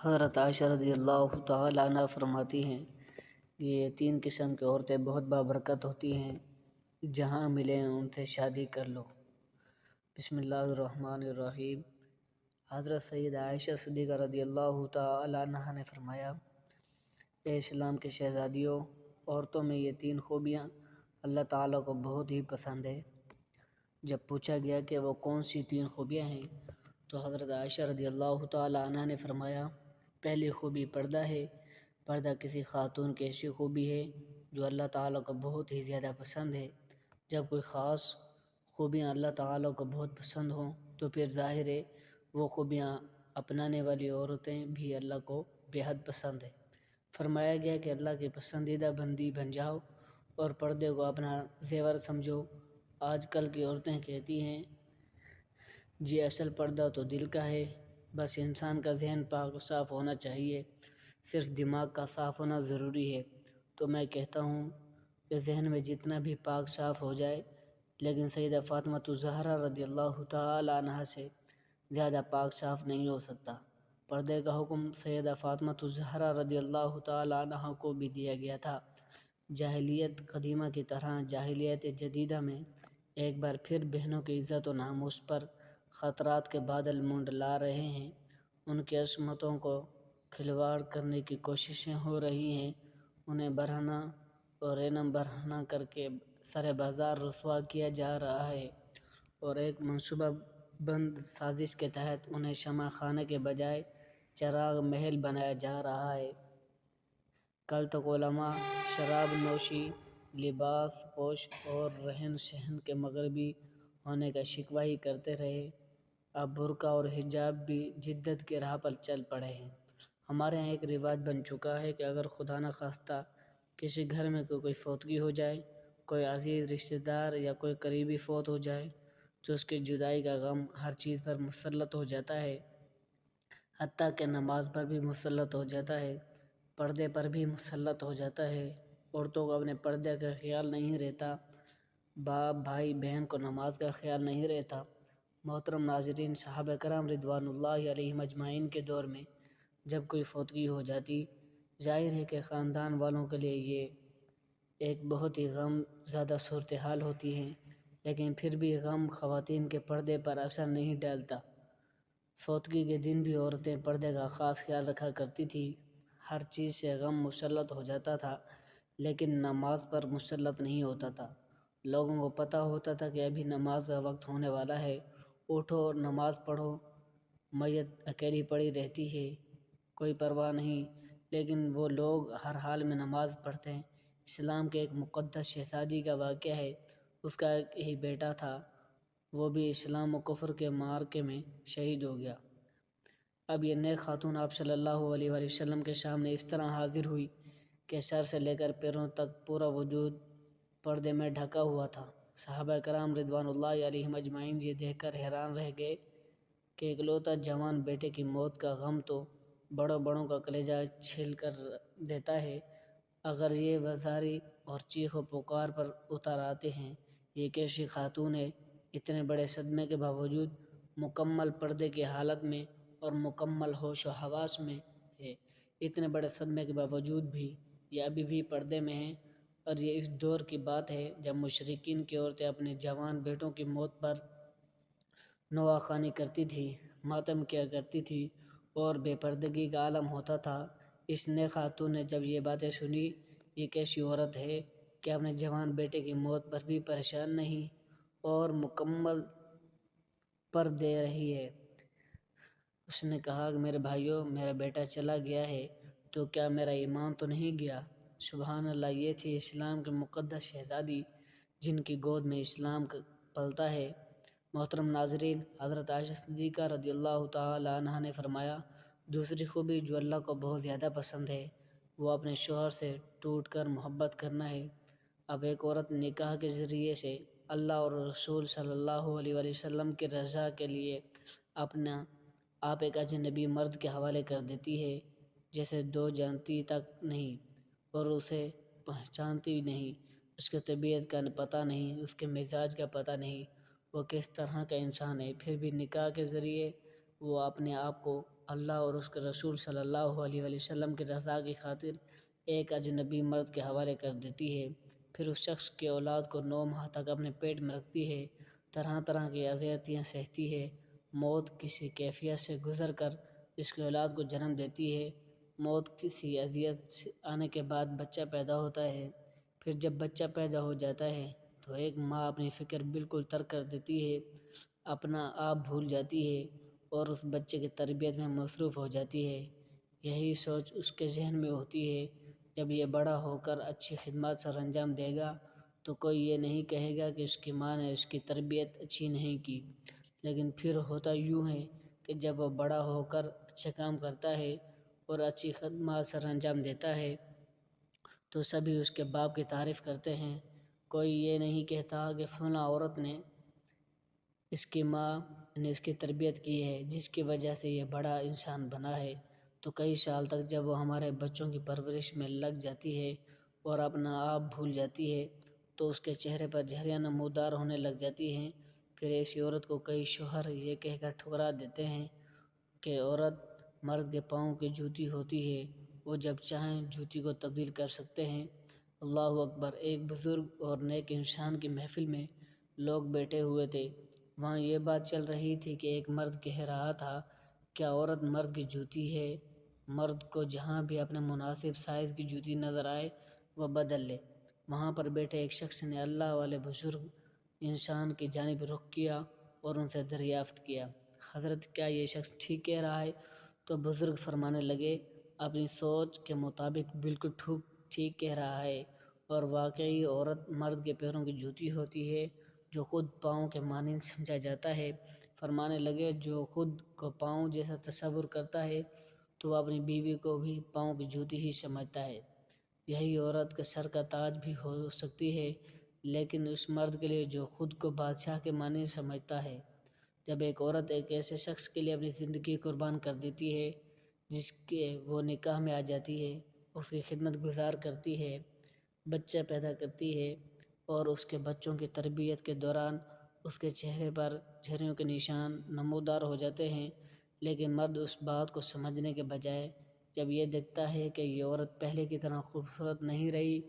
حضرت عائشہ رضی اللہ تعالیٰ عنہ فرماتی ہیں کہ یہ 3 قسم کی عورتیں بہت بابرکت ہوتی ہیں، جہاں ملیں ان سے شادی کر لو۔ بسم اللہ الرحمن الرحیم۔ حضرت سید عائشہ صدیقہ رضی اللہ تعالیٰ عنہ نے فرمایا، اے اسلام کے شہزادیوں، عورتوں میں یہ 3 خوبیاں اللہ تعالیٰ کو بہت ہی پسند ہے۔ جب پوچھا گیا کہ وہ کون سی 3 خوبیاں ہیں تو حضرت عائشہ رضی اللہ تعالیٰ عنہ نے فرمایا، پہلی خوبی پردہ ہے۔ پردہ کسی خاتون کی ایسی خوبی ہے جو اللہ تعالیٰ کو بہت ہی زیادہ پسند ہے۔ جب کوئی خاص خوبیاں اللہ تعالیٰ کو بہت پسند ہوں تو پھر ظاہر ہے وہ خوبیاں اپنانے والی عورتیں بھی اللہ کو بے حد پسند ہے۔ فرمایا گیا کہ اللہ کی پسندیدہ بندی بن جاؤ اور پردے کو اپنا زیور سمجھو۔ آج کل کی عورتیں کہتی ہیں، جی اصل پردہ تو دل کا ہے، بس انسان کا ذہن پاک و صاف ہونا چاہیے، صرف دماغ کا صاف ہونا ضروری ہے۔ تو میں کہتا ہوں کہ ذہن میں جتنا بھی پاک صاف ہو جائے، لیکن سیدہ فاطمہ الزہرا رضی اللہ تعالی عنہا سے زیادہ پاک صاف نہیں ہو سکتا۔ پردے کا حکم سیدہ فاطمہ الزہرا رضی اللہ تعالی عنہا کو بھی دیا گیا تھا۔ جاہلیت قدیمہ کی طرح جاہلیت جدیدہ میں ایک بار پھر بہنوں کی عزت و ناموس پر خطرات کے بادل منڈلا رہے ہیں۔ ان کی عصمتوں کو کھلواڑ کرنے کی کوششیں ہو رہی ہیں، انہیں برہنہ اور رینم برہنہ کر کے سر بازار رسوا کیا جا رہا ہے اور ایک منصوبہ بند سازش کے تحت انہیں شمع خانہ کے بجائے چراغ محل بنایا جا رہا ہے۔ کل تک علماء شراب نوشی، لباس پوش اور رہن سہن کے مغربی ہونے کا شکوہ ہی کرتے رہے، اب برقع اور حجاب بھی جدت کی راہ پر چل پڑے ہیں۔ ہمارے یہاں ایک رواج بن چکا ہے کہ اگر خدا نخواستہ کسی گھر میں کوئی فوتگی ہو جائے، کوئی عزیز رشتہ دار یا کوئی قریبی فوت ہو جائے تو اس کی جدائی کا غم ہر چیز پر مسلط ہو جاتا ہے، حتیٰ کہ نماز پر بھی مسلط ہو جاتا ہے، پردے پر بھی مسلط ہو جاتا ہے۔ عورتوں کو اپنے پردے کا خیال نہیں رہتا، باپ بھائی بہن کو نماز کا خیال نہیں رہتا۔ محترم ناظرین، صحابہ کرام رضوان اللہ علیہم اجمعین کے دور میں جب کوئی فوتگی ہو جاتی، ظاہر ہے کہ خاندان والوں کے لیے یہ ایک بہت ہی غم زدہ صورتحال ہوتی ہے، لیکن پھر بھی غم خواتین کے پردے پر اثر نہیں ڈالتا۔ فوتگی کے دن بھی عورتیں پردے کا خاص خیال رکھا کرتی تھی۔ ہر چیز سے غم مسلط ہو جاتا تھا لیکن نماز پر مسلط نہیں ہوتا تھا۔ لوگوں کو پتہ ہوتا تھا کہ ابھی نماز کا وقت ہونے والا ہے، اٹھو اور نماز پڑھو۔ میت اکیلی پڑی رہتی ہے، کوئی پرواہ نہیں، لیکن وہ لوگ ہر حال میں نماز پڑھتے ہیں۔ اسلام کے ایک مقدس شہزادی کا واقعہ ہے، اس کا ایک ہی بیٹا تھا، وہ بھی اسلام و کفر کے معرکے میں شہید ہو گیا۔ اب یہ نیک خاتون آپ صلی اللہ علیہ وآلہ وسلم کے سامنے اس طرح حاضر ہوئی کہ سر سے لے کر پیروں تک پورا وجود پردے میں ڈھکا ہوا تھا۔ صحابہ کرام رضوان اللہ علیہم اجمعین یہ دیکھ کر حیران رہ گئے کہ اکلوتا جوان بیٹے کی موت کا غم تو بڑوں بڑوں کا کلیجہ چھل کر دیتا ہے، اگر یہ وزاری اور چیخ و پکار پر اتر آتے ہیں، یہ کیسی خاتون ہے، اتنے بڑے صدمے کے باوجود مکمل پردے کی حالت میں اور مکمل ہوش و حواس میں ہے، اتنے بڑے صدمے کے باوجود بھی یہ ابھی بھی پردے میں ہیں۔ اور یہ اس دور کی بات ہے جب مشرکین کی عورتیں اپنے جوان بیٹوں کی موت پر نواخوانی کرتی تھی، ماتم کیا کرتی تھی اور بے پردگی کا عالم ہوتا تھا۔ اس نیک خاتون نے جب یہ باتیں سنی، یہ کیسی عورت ہے کہ اپنے جوان بیٹے کی موت پر بھی پریشان نہیں اور مکمل پر دے رہی ہے۔ اس نے کہا کہ میرے بھائیوں، میرا بیٹا چلا گیا ہے تو کیا میرا ایمان تو نہیں گیا؟ سبحان اللہ، یہ تھی اسلام کے مقدس شہزادی جن کی گود میں اسلام پلتا ہے۔ محترم ناظرین، حضرت عائشہ صدیقہ رضی اللہ تعالی عنہا نے فرمایا، دوسری خوبی جو اللہ کو بہت زیادہ پسند ہے وہ اپنے شوہر سے ٹوٹ کر محبت کرنا ہے۔ اب ایک عورت نکاح کے ذریعے سے اللہ اور رسول صلی اللہ علیہ وآلہ وسلم کی رضا کے لیے اپنا آپ ایک اجنبی مرد کے حوالے کر دیتی ہے، جیسے دو جانتی تک نہیں اور اسے پہچانتی نہیں، اس کی طبیعت کا پتہ نہیں، اس کے مزاج کا پتہ نہیں، وہ کس طرح کا انسان ہے، پھر بھی نکاح کے ذریعے وہ اپنے آپ کو اللہ اور اس کے رسول صلی اللہ علیہ وسلم کی رضا کی خاطر ایک اجنبی مرد کے حوالے کر دیتی ہے، پھر اس شخص کی اولاد کو 9 ماہ تک اپنے پیٹ میں رکھتی ہے، طرح طرح کی اذیتیاں سہتی ہے، موت کسی کیفیت سے گزر کر اس کی اولاد کو جنم دیتی ہے، موت کسی اذیت سے آنے کے بعد بچہ پیدا ہوتا ہے، پھر جب بچہ پیدا ہو جاتا ہے تو ایک ماں اپنی فکر بالکل ترک کر دیتی ہے، اپنا آپ بھول جاتی ہے اور اس بچے کی تربیت میں مصروف ہو جاتی ہے۔ یہی سوچ اس کے ذہن میں ہوتی ہے جب یہ بڑا ہو کر اچھی خدمات سر انجام دے گا تو کوئی یہ نہیں کہے گا کہ اس کی ماں نے اس کی تربیت اچھی نہیں کی۔ لیکن پھر ہوتا یوں ہے کہ جب وہ بڑا ہو کر اچھے کام کرتا ہے اور اچھی خدمات سر انجام دیتا ہے تو سبھی اس کے باپ کی تعریف کرتے ہیں۔ کوئی یہ نہیں کہتا کہ فلاں عورت نے اس کی ماں نے اس کی تربیت کی ہے جس کی وجہ سے یہ بڑا انسان بنا ہے۔ تو کئی سال تک جب وہ ہمارے بچوں کی پرورش میں لگ جاتی ہے اور اپنا آپ بھول جاتی ہے تو اس کے چہرے پر جھریاں نمودار ہونے لگ جاتی ہیں۔ پھر ایسی عورت کو کئی شوہر یہ کہہ کر ٹھکرا دیتے ہیں کہ عورت مرد کے پاؤں کی جوتی ہوتی ہے، وہ جب چاہیں جوتی کو تبدیل کر سکتے ہیں۔ اللہ اکبر۔ ایک بزرگ اور نیک انسان کی محفل میں لوگ بیٹھے ہوئے تھے، وہاں یہ بات چل رہی تھی کہ ایک مرد کہہ رہا تھا، کیا عورت مرد کی جوتی ہے؟ مرد کو جہاں بھی اپنے مناسب سائز کی جوتی نظر آئے وہ بدل لے۔ وہاں پر بیٹھے ایک شخص نے اللہ والے بزرگ انسان کی جانب رخ کیا اور ان سے دریافت کیا، حضرت کیا یہ شخص ٹھیک کہہ رہا ہے؟ تو بزرگ فرمانے لگے، اپنی سوچ کے مطابق بالکل ٹھیک کہہ رہا ہے، اور واقعی عورت مرد کے پیروں کی جوتی ہوتی ہے جو خود پاؤں کے مانند سمجھا جاتا ہے۔ فرمانے لگے، جو خود کو پاؤں جیسا تصور کرتا ہے تو وہ اپنی بیوی کو بھی پاؤں کی جوتی ہی سمجھتا ہے۔ یہی عورت کے سر کا تاج بھی ہو سکتی ہے، لیکن اس مرد کے لیے جو خود کو بادشاہ کے مانند سمجھتا ہے۔ جب ایک عورت ایک ایسے شخص کے لیے اپنی زندگی قربان کر دیتی ہے جس کے وہ نکاح میں آ جاتی ہے، اس کی خدمت گزار کرتی ہے، بچہ پیدا کرتی ہے اور اس کے بچوں کی تربیت کے دوران اس کے چہرے پر جھریوں کے نشان نمودار ہو جاتے ہیں، لیکن مرد اس بات کو سمجھنے کے بجائے جب یہ دیکھتا ہے کہ یہ عورت پہلے کی طرح خوبصورت نہیں رہی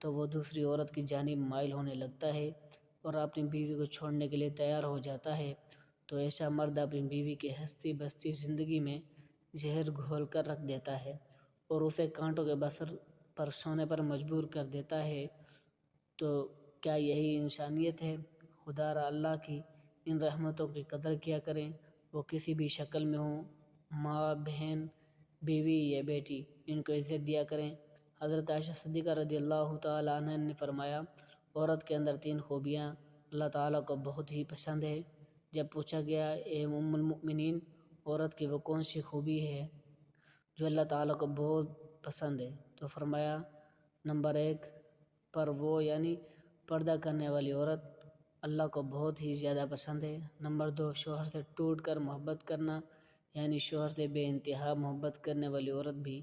تو وہ دوسری عورت کی جانب مائل ہونے لگتا ہے اور اپنی بیوی کو چھوڑنے کے لیے تیار ہو جاتا ہے۔ تو ایسا مرد اپنی بیوی کی ہستی بستی زندگی میں زہر گھول کر رکھ دیتا ہے اور اسے کانٹوں کے بستر پر سونے پر مجبور کر دیتا ہے۔ تو کیا یہی انسانیت ہے؟ خدا را اللہ کی ان رحمتوں کی قدر کیا کریں، وہ کسی بھی شکل میں ہوں، ماں، بہن، بیوی یا بیٹی، ان کو عزت دیا کریں۔ حضرت عائشہ صدیقہ رضی اللہ تعالیٰ عنہ نے فرمایا، عورت کے اندر 3 خوبیاں اللہ تعالیٰ کو بہت ہی پسند ہے۔ جب پوچھا گیا، اے ام المؤمنین، عورت کی وہ کون سی خوبی ہے جو اللہ تعالیٰ کو بہت پسند ہے؟ تو فرمایا، نمبر 1 پر وہ یعنی پردہ کرنے والی عورت اللہ کو بہت ہی زیادہ پسند ہے۔ نمبر 2 شوہر سے ٹوٹ کر محبت کرنا، یعنی شوہر سے بے انتہا محبت کرنے والی عورت بھی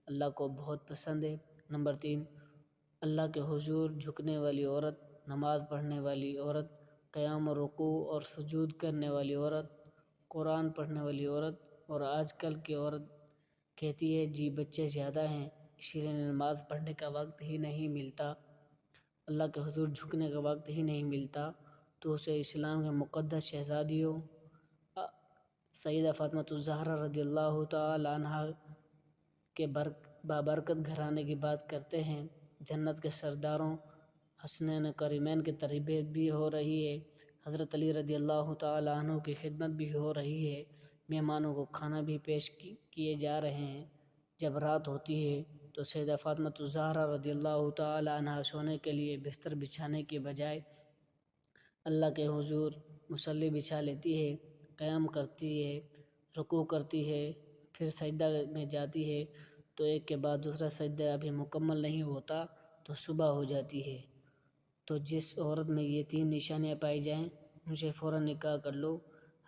اللہ کو بہت پسند ہے۔ نمبر 3 اللہ کے حضور جھکنے والی عورت، نماز پڑھنے والی عورت، قیام و رکوع اور سجود کرنے والی عورت، قرآن پڑھنے والی عورت۔ اور آج کل کی عورت کہتی ہے جی بچے زیادہ ہیں اسی لیے نماز پڑھنے کا وقت ہی نہیں ملتا، اللہ کے حضور جھکنے کا وقت ہی نہیں ملتا، تو اسے اسلام کے مقدس شہزادیوں سیدہ فاطمہ الزہرا رضی اللہ تعالی عنہا کے بابرکت گھرانے کی بات کرتے ہیں۔ جنت کے سرداروں حسنین کریمین کی تربیت بھی ہو رہی ہے، حضرت علی رضی اللہ تعالی عنہ کی خدمت بھی ہو رہی ہے، مہمانوں کو کھانا بھی پیش کیے جا رہے ہیں۔ جب رات ہوتی ہے تو سیدہ فاطمہ الزہرا رضی اللہ تعالی عنہا سونے کے لیے بستر بچھانے کے بجائے اللہ کے حضور مصلی بچھا لیتی ہے، قیام کرتی ہے، رکوع کرتی ہے، پھر سجدہ میں جاتی ہے، تو ایک کے بعد دوسرا سجدہ ابھی مکمل نہیں ہوتا تو صبح ہو جاتی ہے۔ تو جس عورت میں یہ 3 نشانیاں پائی جائیں ان سے فوراً نکاح کر لو۔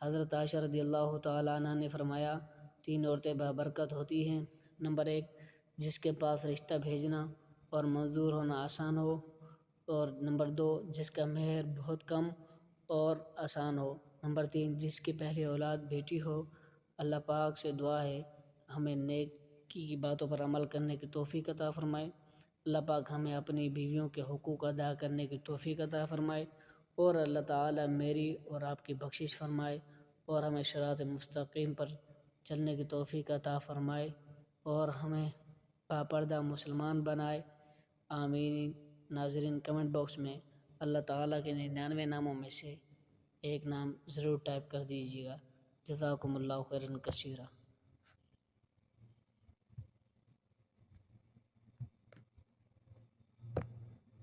حضرت عائشہ رضی اللہ تعالیٰ عنہ نے فرمایا، 3 عورتیں بابرکت ہوتی ہیں۔ نمبر 1 جس کے پاس رشتہ بھیجنا اور منظور ہونا آسان ہو، اور نمبر 2 جس کا مہر بہت کم اور آسان ہو۔ نمبر 3 جس کی پہلی اولاد بیٹی ہو اللہ پاک سے دعا ہے ہمیں نیکی کی باتوں پر عمل کرنے کی توفیق عطا فرمائے۔ اللہ پاک ہمیں اپنی بیویوں کے حقوق ادا کرنے کی توفیق عطا فرمائے، اور اللہ تعالیٰ میری اور آپ کی بخشش فرمائے، اور ہمیں صراط مستقیم پر چلنے کی توفیق عطا فرمائے، اور ہمیں باپردہ مسلمان بنائے۔ آمین۔ ناظرین، کمنٹ باکس میں اللہ تعالیٰ کے 99 ناموں میں سے ایک نام ضرور ٹائپ کر دیجیے گا۔ جزاکم اللہ خیرا کثیرا۔